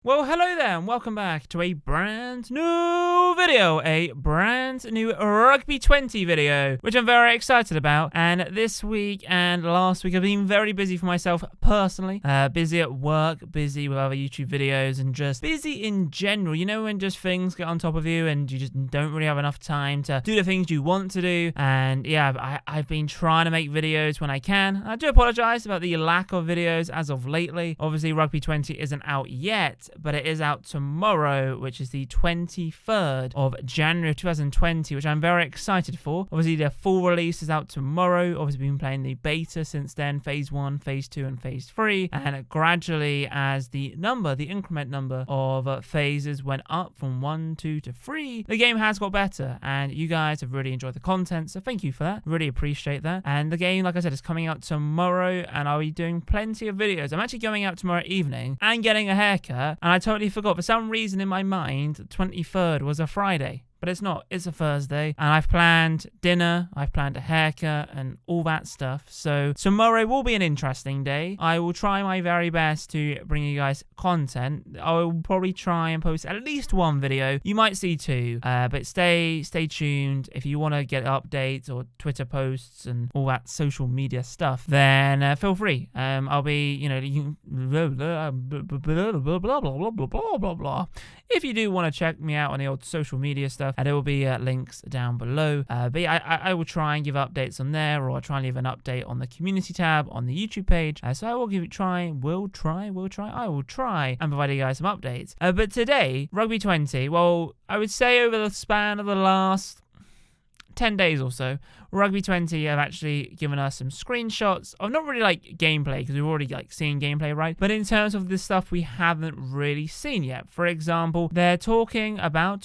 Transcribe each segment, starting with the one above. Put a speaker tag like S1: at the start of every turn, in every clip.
S1: Well, hello there, and welcome back to a brand new video, a brand new Rugby 20 video, which I'm very excited about. And this week and last week, I've been very busy for myself personally. Busy at work, busy with other YouTube videos, and just busy in general. You know, when just things get on top of you and you just don't really have enough time to do the things you want to do. And yeah, I've been trying to make videos when I can. I do apologize about the lack of videos as of lately. Obviously, Rugby 20 isn't out yet, but it is out tomorrow, which is the 23rd of January of 2020, which I'm very excited for. Obviously, the full release is out tomorrow. Obviously, we've been playing the beta since then, phase 1, phase 2, and phase 3. And gradually, as the increment number of phases went up from 1, 2 to 3, the game has got better. And you guys have really enjoyed the content, so thank you for that. Really appreciate that. And the game, like I said, is coming out tomorrow, and I'll be doing plenty of videos. I'm actually going out tomorrow evening and getting a haircut, and I totally forgot. For some reason in my mind, 23rd was a Friday. But it's not. It's a Thursday. And I've planned dinner, I've planned a haircut, and all that stuff. So tomorrow will be an interesting day. I will try my very best to bring you guys content. I will probably try and post at least one video. You might see two. But stay tuned. If you want to get updates or Twitter posts and all that social media stuff, then feel free. I'll be, you blah blah blah. If you do want to check me out on the old social media stuff, and there will be links down below. But yeah, I will try and give updates on there, or I'll try and leave an update on the community tab on the YouTube page. So I will give it a try. I will try and provide you guys some updates. But today, Rugby 20, well, I would say over the span of the last 10 days or so, Rugby 20 have actually given us some screenshots of not really like gameplay, because we've already seen gameplay, right? But in terms of the stuff we haven't really seen yet. For example, they're talking about,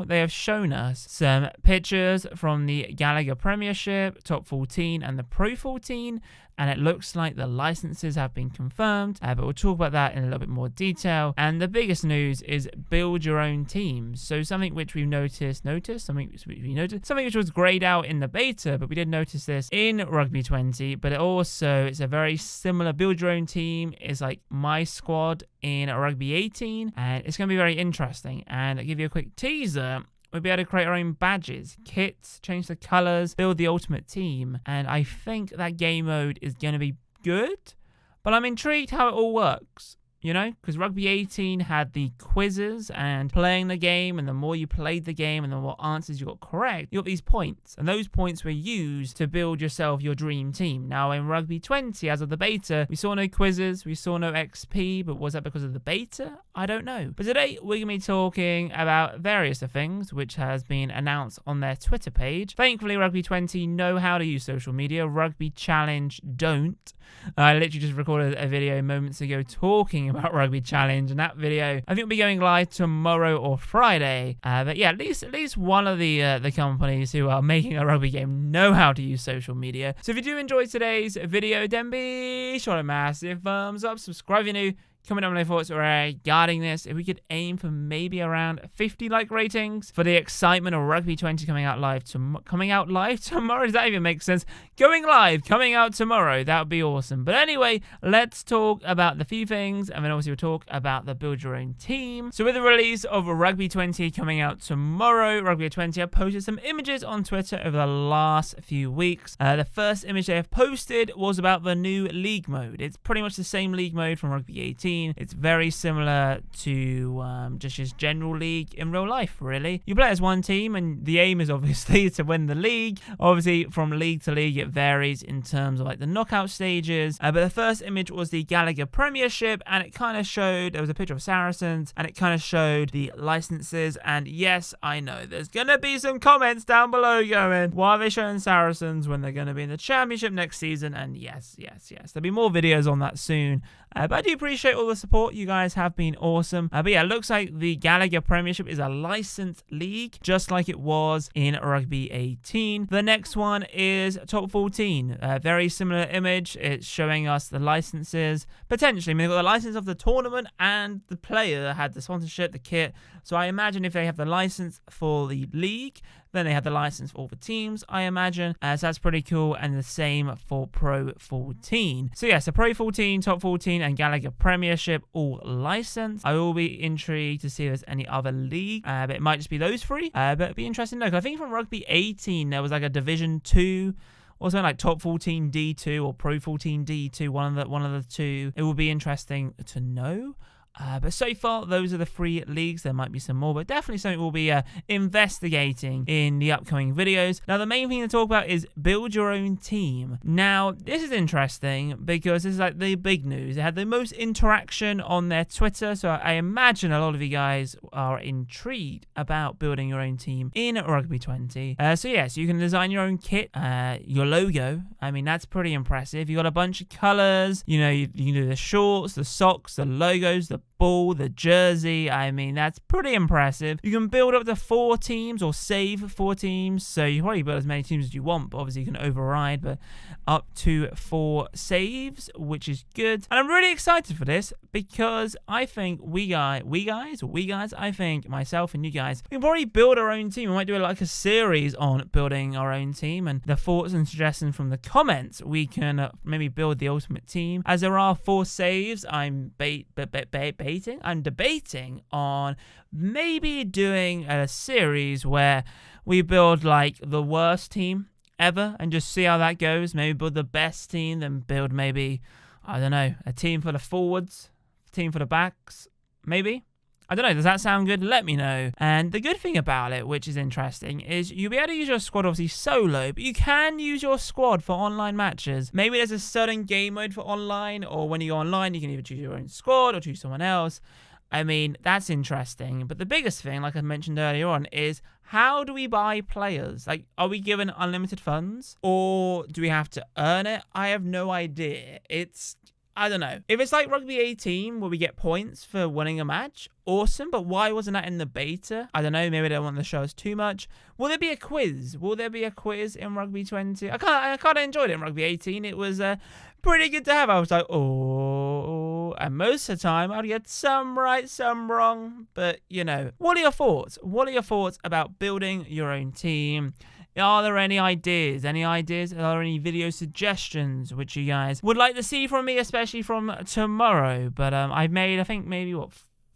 S1: they have shown us some pictures from the Gallagher Premiership, Top 14 and the Pro 14. And it looks like the licenses have been confirmed, but we'll talk about that in a little bit more detail. And the biggest news is build your own teams. So something which we've something which was grayed out in the beta, but we did notice this in Rugby 20. But it's a very similar build your own team. It's like my squad in Rugby 18, and it's going to be very interesting. And I'll give you a quick teaser. We'll be able to create our own badges, kits, change the colors, build the ultimate team. And I think that game mode is going to be good, but I'm intrigued how it all works. Because Rugby 18 had the quizzes and playing the game, and the more you played the game and the more answers you got correct, you got these points. And those points were used to build yourself your dream team. Now, in Rugby 20, as of the beta, we saw no quizzes, we saw no XP, but was that because of the beta? I don't know. But today, we're going to be talking about various things, which has been announced on their Twitter page. Thankfully, Rugby 20 know how to use social media. Rugby Challenge don't. I literally just recorded a video moments ago talking about Rugby Challenge, and that video I think will be going live tomorrow or Friday. But yeah, at least one of the companies who are making a rugby game know how to use social media. So if you do enjoy today's video, then be sure to massive thumbs up, subscribe if you're new. Comment down below thoughts regarding this. If we could aim for maybe around 50 like ratings for the excitement of Rugby 20 coming out live tomorrow. Does that even make sense? Coming out tomorrow. That would be awesome. But anyway, let's talk about the few things, and then obviously we'll talk about the build your own team. So with the release of Rugby 20 coming out tomorrow, Rugby 20 have posted some images on Twitter over the last few weeks. The first image they have posted was about the new league mode. It's pretty much the same league mode from Rugby 18. It's very similar to just general league in real life, really. You play as one team, and the aim is obviously to win the league. Obviously, from league to league, it varies in terms of the knockout stages. But the first image was the Gallagher Premiership, and it kind of showed, there was a picture of Saracens, and it kind of showed the licenses. And yes, I know there's going to be some comments down below going, why are they showing Saracens when they're going to be in the championship next season? And yes. There'll be more videos on that soon. But I do appreciate all the support. You guys have been awesome. But yeah, it looks like the Gallagher Premiership is a licensed league, just like it was in Rugby 18. The next one is Top 14. Very similar image. It's showing us the licenses. Potentially, I mean, they've got the license of the tournament, and the player had the sponsorship, the kit. So I imagine if they have the license for the league, Then they have the license for all the teams, I imagine. So that's pretty cool. And the same for Pro 14. So yeah, so Pro 14, Top 14, and Gallagher Premiership all licensed. I will be intrigued to see if there's any other league, but it might just be those three. But it'd be interesting to know, because I think from Rugby 18 there was like a Division 2 or something, like Top 14 D2 or Pro 14 D2, one of the two. It will be interesting to know. But so far, those are the 3 leagues. There might be some more, but definitely something we'll be investigating in the upcoming videos. Now, the main thing to talk about is build your own team. Now, this is interesting because this is like the big news. It had the most interaction on their Twitter, so I imagine a lot of you guys are intrigued about building your own team in Rugby 20. So you can design your own kit, your logo. I mean, that's pretty impressive. You got a bunch of colors. You know, you can do the shorts, the socks, the logos, the ball, the jersey. I mean, that's pretty impressive. You can build up to 4 teams or save 4 teams, so you probably build as many teams as you want, but obviously you can override, but up to 4 saves, which is good. And I'm really excited for this because I think I think myself and you guys, we can probably build our own team. We might do like a series on building our own team, and the thoughts and suggestions from the comments, we can maybe build the ultimate team. As there are 4 saves, I'm debating on maybe doing a series where we build like the worst team ever and just see how that goes. Maybe build the best team, then build maybe, I don't know, a team for the forwards, a team for the backs, maybe. I don't know, does that sound good? Let me know. And the good thing about it, which is interesting, is you'll be able to use your squad obviously solo, but you can use your squad for online matches. Maybe there's a certain game mode for online, or when you go online, you can either choose your own squad or choose someone else. I mean, that's interesting. But the biggest thing, like I mentioned earlier on, is how do we buy players? Like, are we given unlimited funds, or do we have to earn it? I have no idea. I don't know. If it's like Rugby 18 where we get points for winning a match, awesome, but why wasn't that in the beta? I don't know, maybe they don't want to show us too much. Will there be a quiz? Will there be a quiz in Rugby 20? I kind of enjoyed it in Rugby 18. It was pretty good to have. I was like, oh, and most of the time I'd get some right, some wrong, but you know. What are your thoughts? What are your thoughts about building your own team? Are there any ideas? Are there any video suggestions which you guys would like to see from me, especially from tomorrow? But I've made, I think, maybe,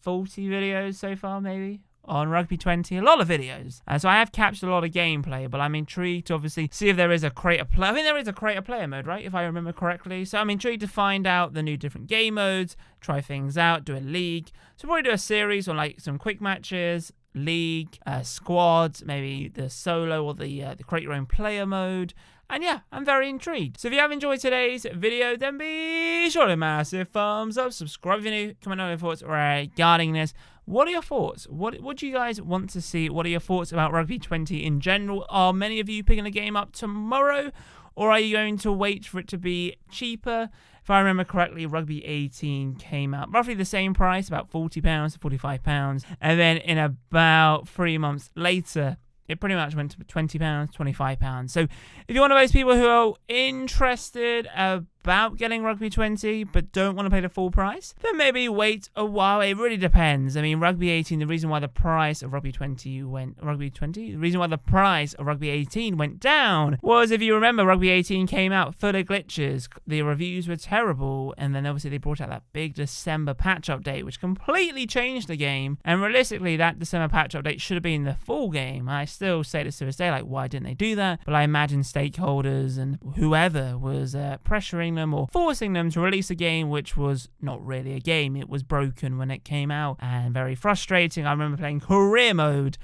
S1: 40 videos so far, maybe, on Rugby 20. A lot of videos. So I have captured a lot of gameplay, but I'm intrigued to obviously see if there is a creator player. I think there is a creator player mode, right? If I remember correctly. So I'm intrigued to find out the new different game modes, try things out, do a league. So probably do a series on like some quick matches, league, squads, maybe the solo or the create your own player mode. And yeah, I'm very intrigued. So if you have enjoyed today's video, then be sure to massive thumbs up, subscribe if you're new, comment on your thoughts regarding this. What are your thoughts? What do you guys want to see? What are your thoughts about Rugby 20 in general? Are many of you picking the game up tomorrow, or are you going to wait for it to be cheaper? If I remember correctly, Rugby 18 came out roughly the same price, about £40 to £45. And then in about 3 months later, it pretty much went to £20, £25. So if you're one of those people who are interested about getting Rugby 20 but don't want to pay the full price, then maybe wait a while. It really depends. I mean, Rugby 18, the reason why the price of Rugby 20 went the reason why the price of Rugby 18 went down was, if you remember, Rugby 18 came out full of glitches. The reviews were terrible, and then obviously they brought out that big December patch update, which completely changed the game. And realistically, that December patch update should have been the full game. I still say this to this day, like, why didn't they do that? But I imagine stakeholders and whoever was pressuring them or forcing them to release a game which was not really a game. It was broken when it came out and very frustrating. I remember playing career mode,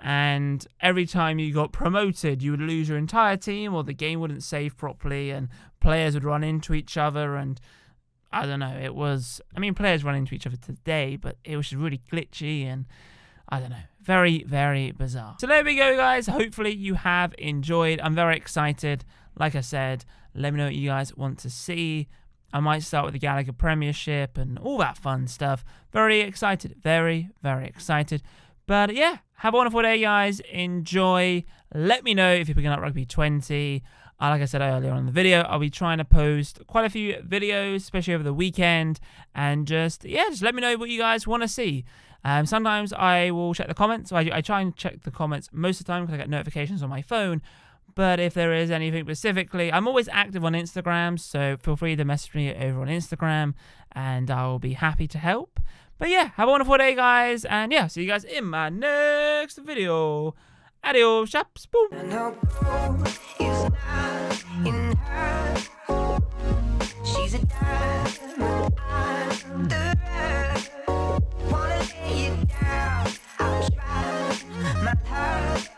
S1: and every time you got promoted, you would lose your entire team, or the game wouldn't save properly, and players would run into each other, and I don't know, it was, I mean, players run into each other today, but it was just really glitchy, and I don't know, very, very bizarre. So there we go, guys. Hopefully you have enjoyed. I'm very excited. Like I said, let me know what you guys want to see. I might start with the Gallagher Premiership and all that fun stuff. Very excited. Very, very excited. But yeah, have a wonderful day, guys. Enjoy. Let me know if you're picking up Rugby 20. Like I said earlier on in the video, I'll be trying to post quite a few videos, especially over the weekend. And just let me know what you guys want to see. Sometimes I will check the comments. So I try and check the comments most of the time because I get notifications on my phone. But if there is anything specifically, I'm always active on Instagram, so feel free to message me over on Instagram, and I'll be happy to help. But yeah, have a wonderful day, guys, and yeah, see you guys in my next video. Adios, chaps. Boom. She's a diamond under. Wanna lay you down. I'll try my heart.